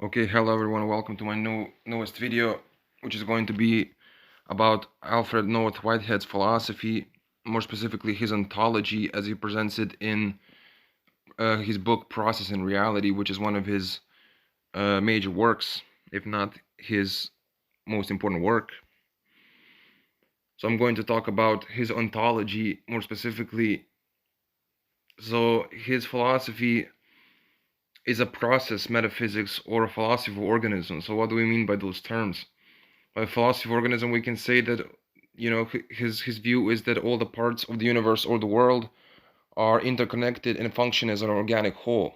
Okay, hello everyone, welcome to my newest video, which is going to be about Alfred North Whitehead's philosophy, more specifically his ontology as he presents it in his book Process and Reality, which is one of his major works, if not his most important work. So I'm going to talk about his ontology more specifically. So his philosophy is a process metaphysics or a philosophy of organism. So what do we mean by those terms? By philosophy of organism, we can say that, his view is that all the parts of the universe or the world are interconnected and function as an organic whole.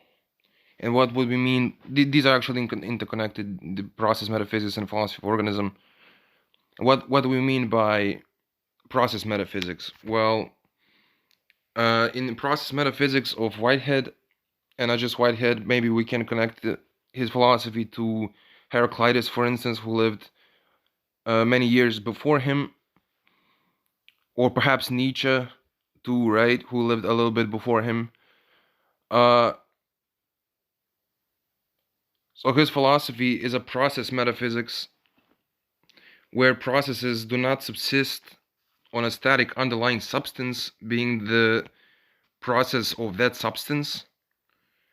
And what would we mean? These are actually interconnected, the process metaphysics and philosophy of organism. What do we mean by process metaphysics? Well, in the process metaphysics of Whitehead, and not just Whitehead, maybe we can connect his philosophy to Heraclitus, for instance, who lived many years before him, or perhaps Nietzsche too, right? Who lived a little bit before him. Uh, so his philosophy is a process metaphysics where processes do not subsist on a static underlying substance being the process of that substance,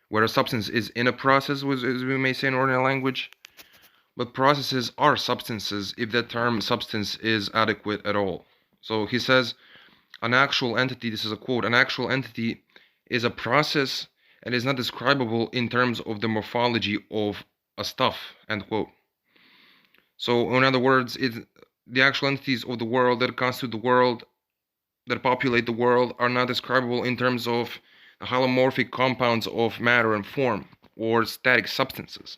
where a substance is in a process, as we may say in ordinary language, but processes are substances if that term substance is adequate at all. So he says, an actual entity, this is a quote, an actual entity is a process and is not describable in terms of the morphology of a stuff, end quote. So, in other words, the actual entities of the world that constitute the world, that populate the world, are not describable in terms of the holomorphic compounds of matter and form or static substances,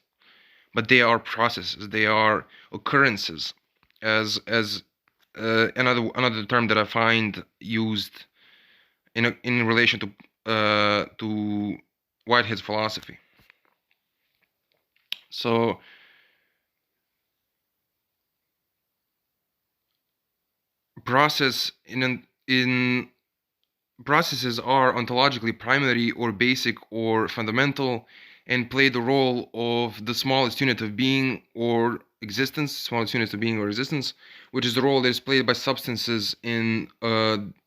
but they are processes, they are occurrences, as another term that I find used in relation to Whitehead's philosophy. So processes are ontologically primary or basic or fundamental and play the role of the smallest unit of being or existence, smallest unit of being or existence, which is the role that is played by substances in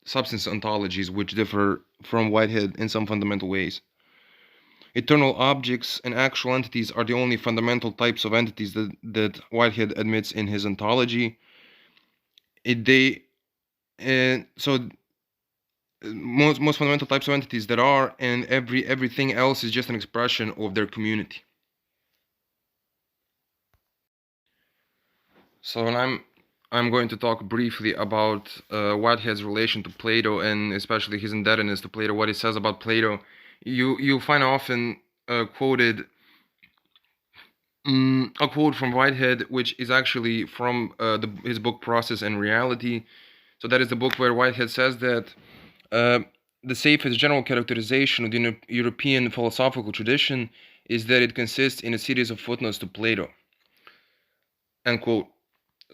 substance ontologies, which differ from Whitehead in some fundamental ways. Eternal objects and actual entities are the only fundamental types of entities that Whitehead admits in his ontology. So most fundamental types of entities that are, and everything else is just an expression of their community. So I'm going to talk briefly about Whitehead's relation to Plato, and especially his indebtedness to Plato. What he says about Plato, you find often quoted a quote from Whitehead, which is actually from his book Process and Reality. So that is the book where Whitehead says that the safest general characterization of the European philosophical tradition is that it consists in a series of footnotes to Plato. End quote.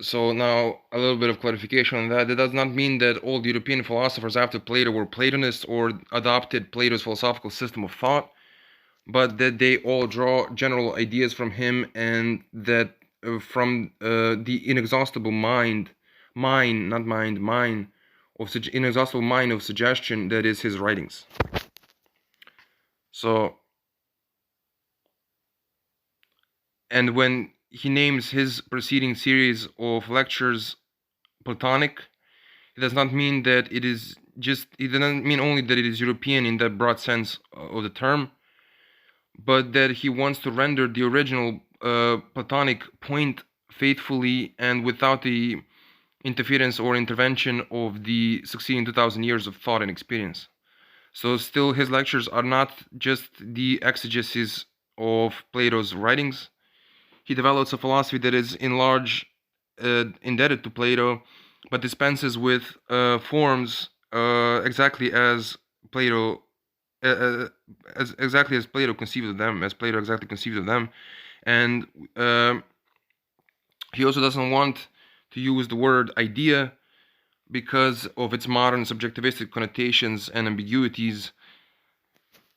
So now a little bit of clarification on that. That does not mean that all the European philosophers after Plato were Platonists or adopted Plato's philosophical system of thought, but that they all draw general ideas from him, and that from the inexhaustible inexhaustible mine of suggestion that is his writings. So, and when he names his preceding series of lectures Platonic, it does not mean that it is it doesn't mean only that it is European in that broad sense of the term, but that he wants to render the original Platonic point faithfully and without the interference or intervention of the succeeding 2,000 years of thought and experience. So still his lectures are not just the exegesis of Plato's writings. He develops a philosophy that is in large indebted to Plato, but dispenses with forms exactly as Plato exactly as Plato conceived of them, and he also doesn't want to use the word idea because of its modern subjectivistic connotations and ambiguities.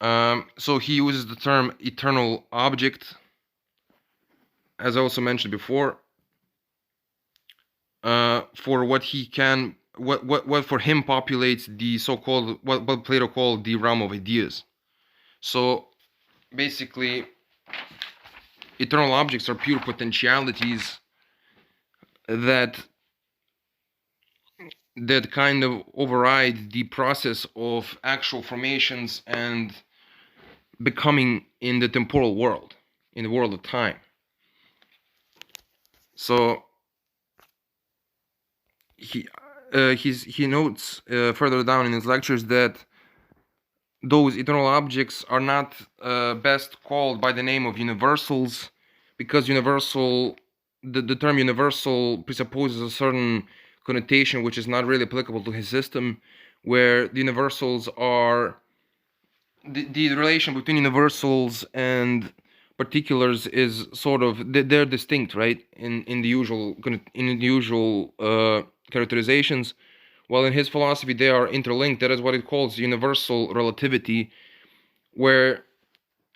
So he uses the term eternal object, as I also mentioned before, for what he can, what for him populates the so-called, what Plato called the realm of ideas. So basically, eternal objects are pure potentialities that kind of override the process of actual formations and becoming in the temporal world, in the world of time. So he notes further down in his lectures that those eternal objects are not best called by the name of universals, because the term universal presupposes a certain connotation which is not really applicable to his system, where the universals are the relation between universals and particulars is sort of, they're distinct, right, in the usual characterizations, while in his philosophy they are interlinked. That is what it calls universal relativity, where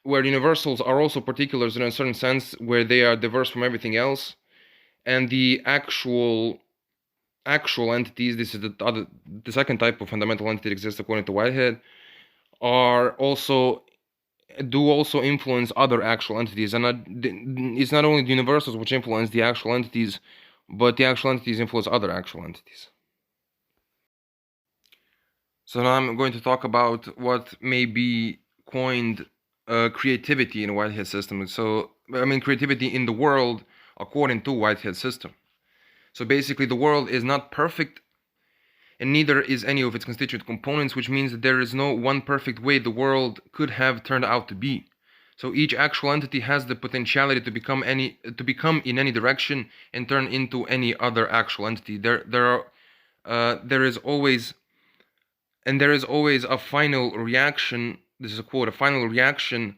universals are also particulars in a certain sense, where they are diverse from everything else, and the actual entities, this is the second type of fundamental entity that exists according to Whitehead, are also influence other actual entities, and it's not only the universals which influence the actual entities, but the actual entities influence other actual entities. So now I'm going to talk about what may be coined creativity in Whitehead system. So I mean creativity in the world according to Whitehead system. So basically, the world is not perfect, and neither is any of its constituent components, which means that there is no one perfect way the world could have turned out to be. So each actual entity has the potentiality to become in any direction and turn into any other actual entity. There is always a final reaction. This is a quote: a final reaction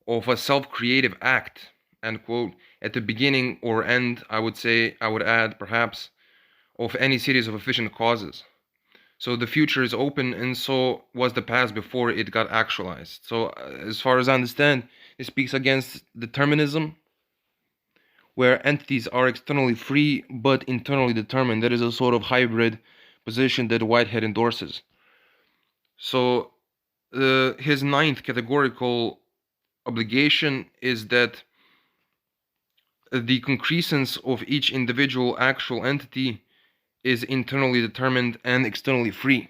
of a self-creative act, end quote, at the beginning or end, I would add perhaps, of any series of efficient causes. So the future is open, and so was the past before it got actualized. So as far as I understand, it speaks against determinism, where entities are externally free but internally determined. That is a sort of hybrid position that Whitehead endorses. So his ninth categorical obligation is that the concrescence of each individual actual entity is internally determined and externally free.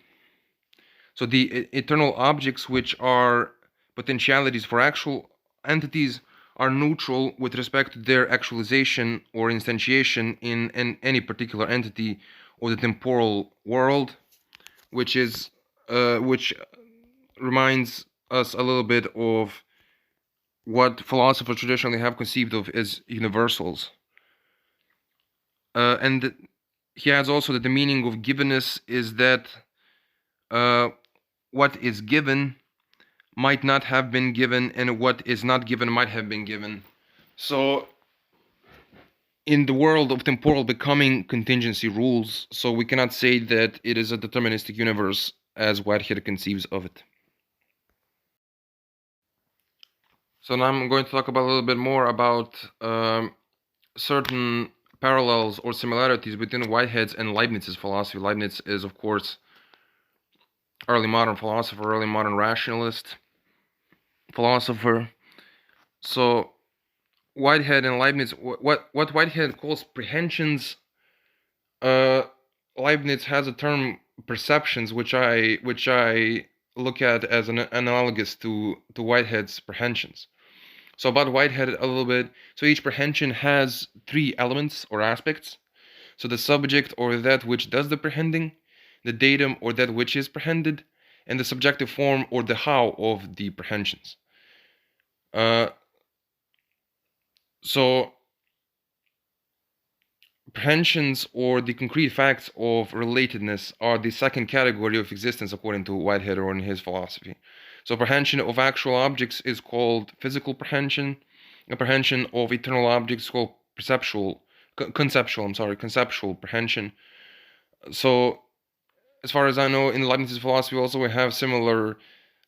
So the eternal objects, which are potentialities for actual entities, are neutral with respect to their actualization or instantiation in any particular entity or the temporal world, which reminds us a little bit of what philosophers traditionally have conceived of as universals. And he adds also that the meaning of givenness is that what is given might not have been given, and what is not given might have been given. So in the world of temporal becoming, contingency rules, so we cannot say that it is a deterministic universe as Whitehead conceives of it. So now I'm going to talk about a little bit more about certain parallels or similarities between Whitehead's and Leibniz's philosophy. Leibniz is, of course, early modern philosopher, early modern rationalist philosopher. So Whitehead and Leibniz, what Whitehead calls prehensions, Leibniz has a term perceptions, which I look at as an analogous to Whitehead's prehensions. So about Whitehead a little bit. So each prehension has three elements or aspects. So the subject, or that which does the prehending, the datum, or that which is prehended, and the subjective form, or the how of the prehensions. So prehensions, or the concrete facts of relatedness, are the second category of existence according to Whitehead or in his philosophy. So prehension of actual objects is called physical prehension. A prehension of eternal objects is called conceptual prehension. So as far as I know, in Leibniz's philosophy also we have similar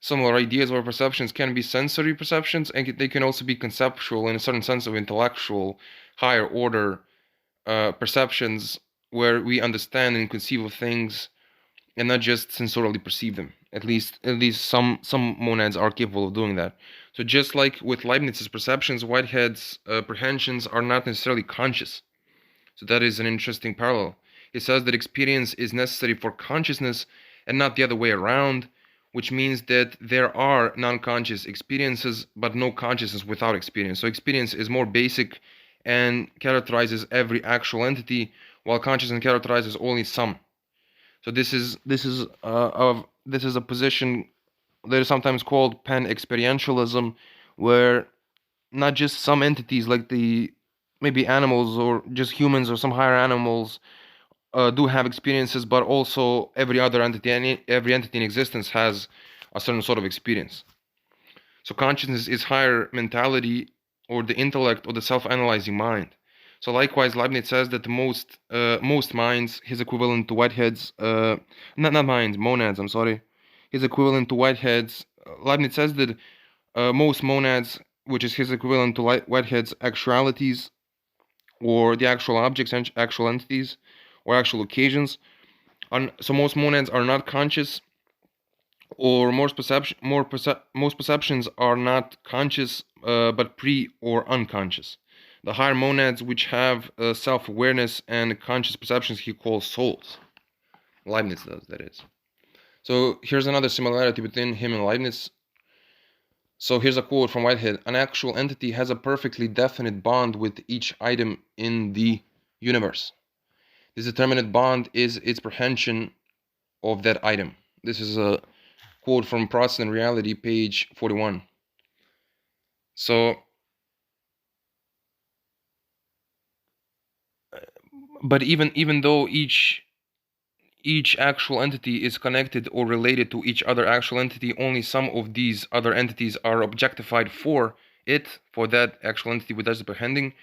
similar ideas where perceptions can be sensory perceptions, and they can also be conceptual in a certain sense of intellectual, higher order perceptions where we understand and conceive of things and not just sensorially perceive them. At least some monads are capable of doing that. So just like with Leibniz's perceptions, Whitehead's apprehensions are not necessarily conscious. So that is an interesting parallel. He says that experience is necessary for consciousness and not the other way around, which means that there are non-conscious experiences but no consciousness without experience. So experience is more basic and characterizes every actual entity, while consciousness characterizes only some. So this is a position that is sometimes called pan-experientialism, where not just some entities like the maybe animals or just humans or some higher animals do have experiences, but also every other entity, every entity in existence has a certain sort of experience. So consciousness is higher mentality or the intellect or the self-analyzing mind. So likewise, Leibniz says that the most minds, his equivalent to Whitehead's, not minds, monads. I'm sorry, his equivalent to Whitehead's. Leibniz says that most monads, which is his equivalent to Whitehead's actualities, or the actual objects and actual entities, or actual occasions. So most monads are not conscious, or most perceptions are not conscious, but pre or unconscious. The higher monads, which have self-awareness and conscious perceptions, he calls souls. Leibniz does, that is. So here's another similarity between him and Leibniz. So here's a quote from Whitehead: "An actual entity has a perfectly definite bond with each item in the universe. This determinate bond is its prehension of that item." This is a quote from Protestant Reality, page 41. So, but even though each actual entity is connected or related to each other actual entity, only some of these other entities are objectified for that actual entity which is apprehending,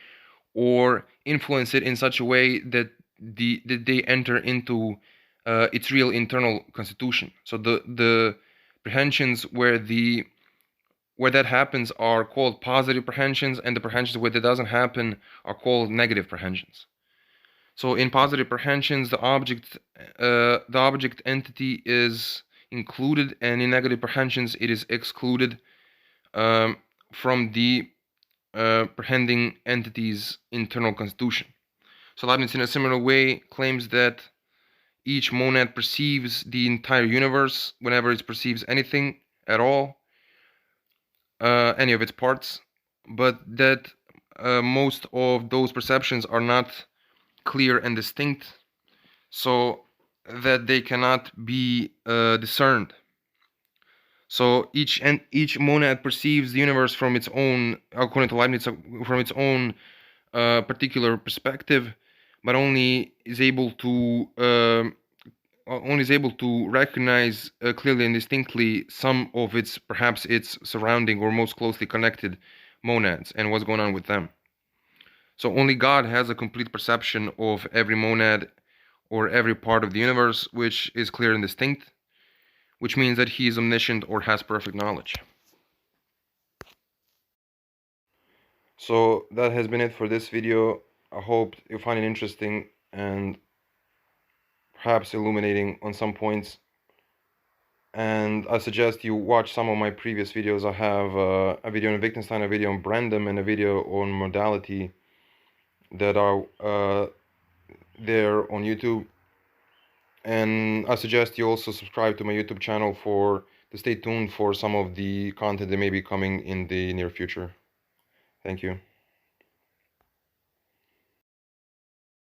or influence it in such a way that that they enter into its real internal constitution. So the prehensions where that happens are called positive prehensions, and the prehensions where that doesn't happen are called negative prehensions. So in positive prehensions, the object entity is included, and in negative prehensions, it is excluded from the prehending entity's internal constitution. So Leibniz, in a similar way, claims that each monad perceives the entire universe whenever it perceives anything at all, any of its parts, but that most of those perceptions are not clear and distinct, so that they cannot be discerned. So each monad perceives the universe from its own, according to Leibniz, from its own particular perspective, but only is able to recognize clearly and distinctly some of perhaps its surrounding or most closely connected monads and what's going on with them. So only God has a complete perception of every monad or every part of the universe, which is clear and distinct, which means that he is omniscient or has perfect knowledge. So that has been it for this video. I hope you find it interesting and perhaps illuminating on some points. And I suggest you watch some of my previous videos. I have a video on Wittgenstein, a video on Brandom, and a video on modality that are there on YouTube. And I suggest you also subscribe to my YouTube channel to stay tuned for some of the content that may be coming in the near future. Thank you.